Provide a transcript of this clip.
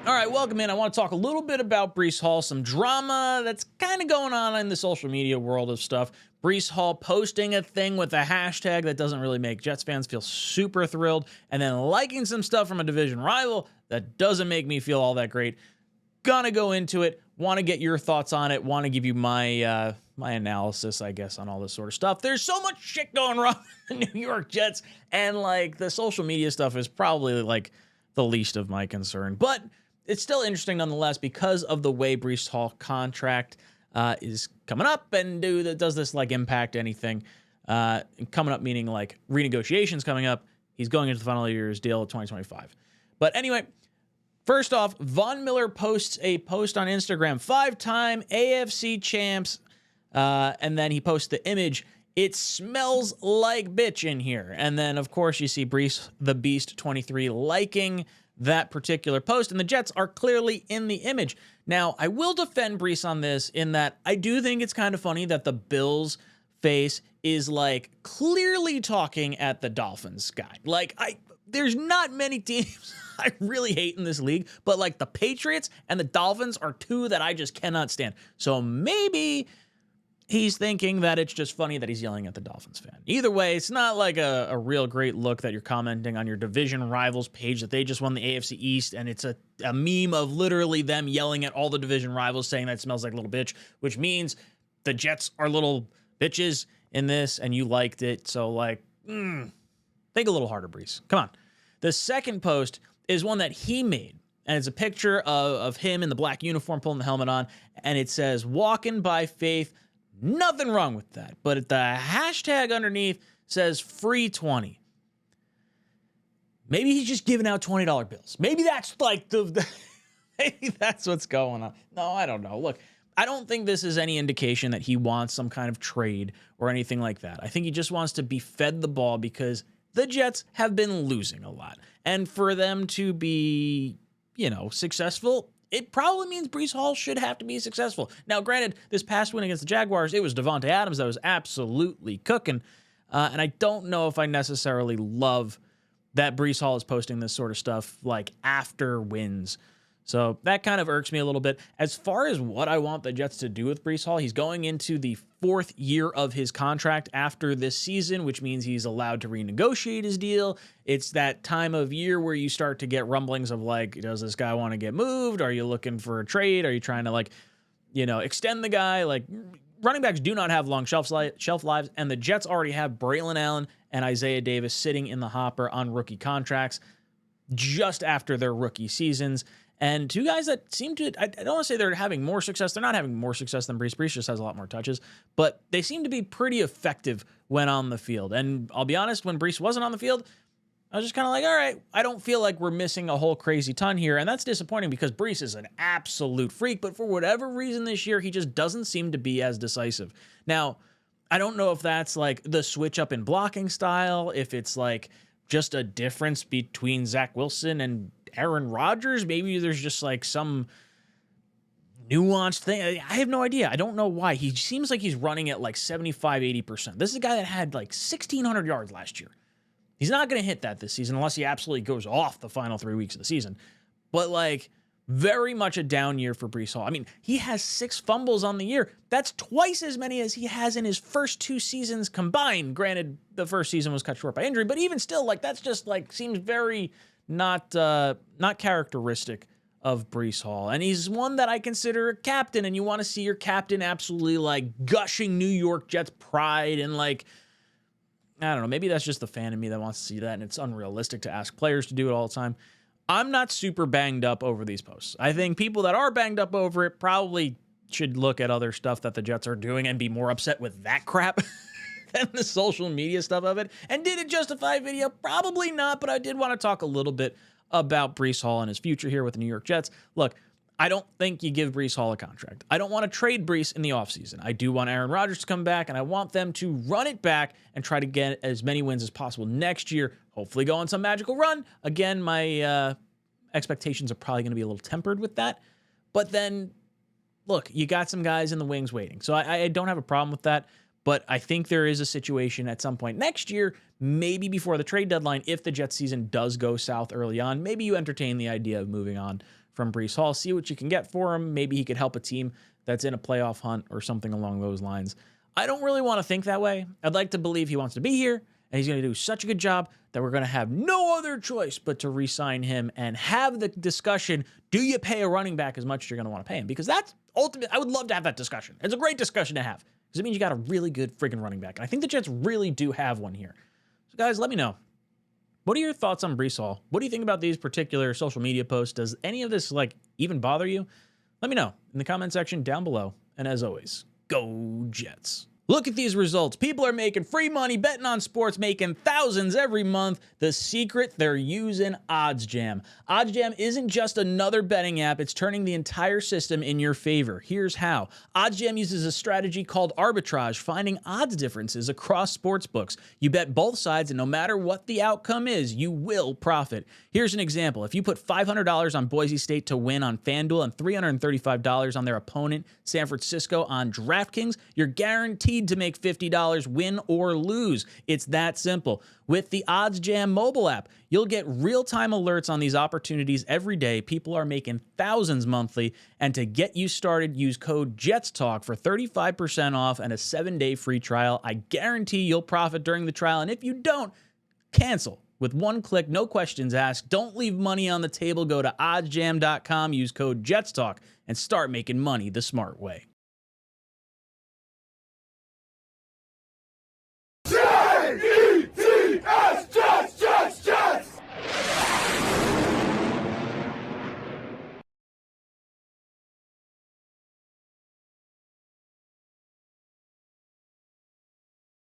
All right, welcome in. I want to talk a little bit about Breece Hall, some drama that's kind of going on in the social media world of stuff. Breece Hall posting a thing with a hashtag that doesn't really make Jets fans feel super thrilled, and then liking some stuff from a division rival that doesn't make me feel all that great. Gonna go into it. Want to get your thoughts on it. Want to give you my my analysis, I guess, on all this sort of stuff. There's so much shit going wrong in the New York Jets, and like the social media stuff is probably like the least of my concern, but it's still interesting nonetheless because of the way Breece Hall contract is coming up, and does this like impact anything? Coming up meaning like renegotiations coming up. He's going into the final year's deal of 2025. But anyway, first off, Von Miller posts a post on Instagram, 5-time AFC champs, and then he posts the image. It smells like bitch in here. And then, of course, you see Breece the Beast 23 liking that particular post, and the Jets are clearly in the image. Now, I will defend Breece on this in that I do think it's kind of funny that the Bills face is like clearly talking at the Dolphins guy. Like, there's not many teams I really hate in this league, but like the Patriots and the Dolphins are two that I just cannot stand. So maybe he's thinking that it's just funny that he's yelling at the Dolphins fan. Either way, it's not like a real great look that you're commenting on your division rivals page that they just won the AFC East, and it's a meme of literally them yelling at all the division rivals saying that it smells like a little bitch, which means the Jets are little bitches in this, and you liked it. So, like, think a little harder, Breece. Come on. The second post is one that he made, and it's a picture of him in the black uniform pulling the helmet on, and it says, "Walking by faith." Nothing wrong with that. But the hashtag underneath says free 20. Maybe he's just giving out $20 bills. Maybe that's like maybe that's what's going on. No, I don't know. Look, I don't think this is any indication that he wants some kind of trade or anything like that. I think he just wants to be fed the ball because the Jets have been losing a lot. And for them to be, successful, it probably means Breece Hall should have to be successful. Now, granted, this past win against the Jaguars, it was Davante Adams that was absolutely cooking. And I don't know if I necessarily love that Breece Hall is posting this sort of stuff like after wins. So that kind of irks me a little bit. As far as what I want the Jets to do with Breece Hall, he's going into the 4th year of his contract after this season, which means he's allowed to renegotiate his deal. It's that time of year where you start to get rumblings of like, does this guy want to get moved? Are you looking for a trade? Are you trying to extend the guy? Like, running backs do not have long shelf lives, and the Jets already have Braylon Allen and Isaiah Davis sitting in the hopper on rookie contracts just after their rookie seasons. And two guys that seem to, I don't want to say they're having more success. They're not having more success than Breece. Breece just has a lot more touches. But they seem to be pretty effective when on the field. And I'll be honest, when Breece wasn't on the field, I was just kind of like, all right, I don't feel like we're missing a whole crazy ton here. And that's disappointing because Breece is an absolute freak. But for whatever reason this year, he just doesn't seem to be as decisive. Now, I don't know if that's like the switch up in blocking style, if it's like just a difference between Zach Wilson and Aaron Rodgers. Maybe there's just like some nuanced thing. I have no idea. I don't know why. He seems like he's running at like 75, 80%. This is a guy that had like 1,600 yards last year. He's not going to hit that this season unless he absolutely goes off the final 3 weeks of the season. But like, very much a down year for Breece Hall. I mean, he has 6 fumbles on the year. That's twice as many as he has in his first 2 seasons combined. Granted, the first season was cut short by injury, but even still, like, that's just like seems very not characteristic of Breece Hall. And he's one that I consider a captain, and you want to see your captain absolutely like gushing New York Jets pride and like, I don't know, maybe that's just the fan in me that wants to see that, and it's unrealistic to ask players to do it all the time. I'm not super banged up over these posts. I think people that are banged up over it probably should look at other stuff that the Jets are doing and be more upset with that crap than the social media stuff of it. And did it justify video? Probably not, but I did want to talk a little bit about Breece Hall and his future here with the New York Jets. Look, I don't think you give Breece Hall a contract. I don't want to trade Breece in the offseason. I do want Aaron Rodgers to come back, and I want them to run it back and try to get as many wins as possible next year. Hopefully go on some magical run. Again, my expectations are probably going to be a little tempered with that. But then, look, you got some guys in the wings waiting. So I don't have a problem with that. But I think there is a situation at some point next year, maybe before the trade deadline, if the Jets season does go south early on, maybe you entertain the idea of moving on from Breece Hall. See what you can get for him. Maybe he could help a team that's in a playoff hunt or something along those lines. I don't really want to think that way. I'd like to believe he wants to be here, and he's going to do such a good job that we're going to have no other choice but to re-sign him and have the discussion, do you pay a running back as much as you're going to want to pay him? Because that's ultimate. I would love to have that discussion. It's a great discussion to have because it means you got a really good friggin' running back. And I think the Jets really do have one here. So guys, let me know. What are your thoughts on Breece Hall? What do you think about these particular social media posts? Does any of this even bother you? Let me know in the comment section down below. And as always, go Jets. Look at these results. People are making free money betting on sports, making thousands every month. The secret, they're using OddsJam. OddsJam isn't just another betting app. It's turning the entire system in your favor. Here's how. OddsJam uses a strategy called arbitrage, finding odds differences across sports books. You bet both sides, and no matter what the outcome is, you will profit. Here's an example. If you put $500 on Boise State to win on FanDuel and $335 on their opponent, San Francisco, on DraftKings, you're guaranteed to make $50 win or lose. It's that simple. With the OddsJam mobile app, you'll get real-time alerts on these opportunities every day. People are making thousands monthly, and to get you started, use code JETSTALK for 35% off and a 7-day free trial. I guarantee you'll profit during the trial, and if you don't, cancel. With one click, no questions asked. Don't leave money on the table. Go to oddsjam.com, use code JETSTALK, and start making money the smart way.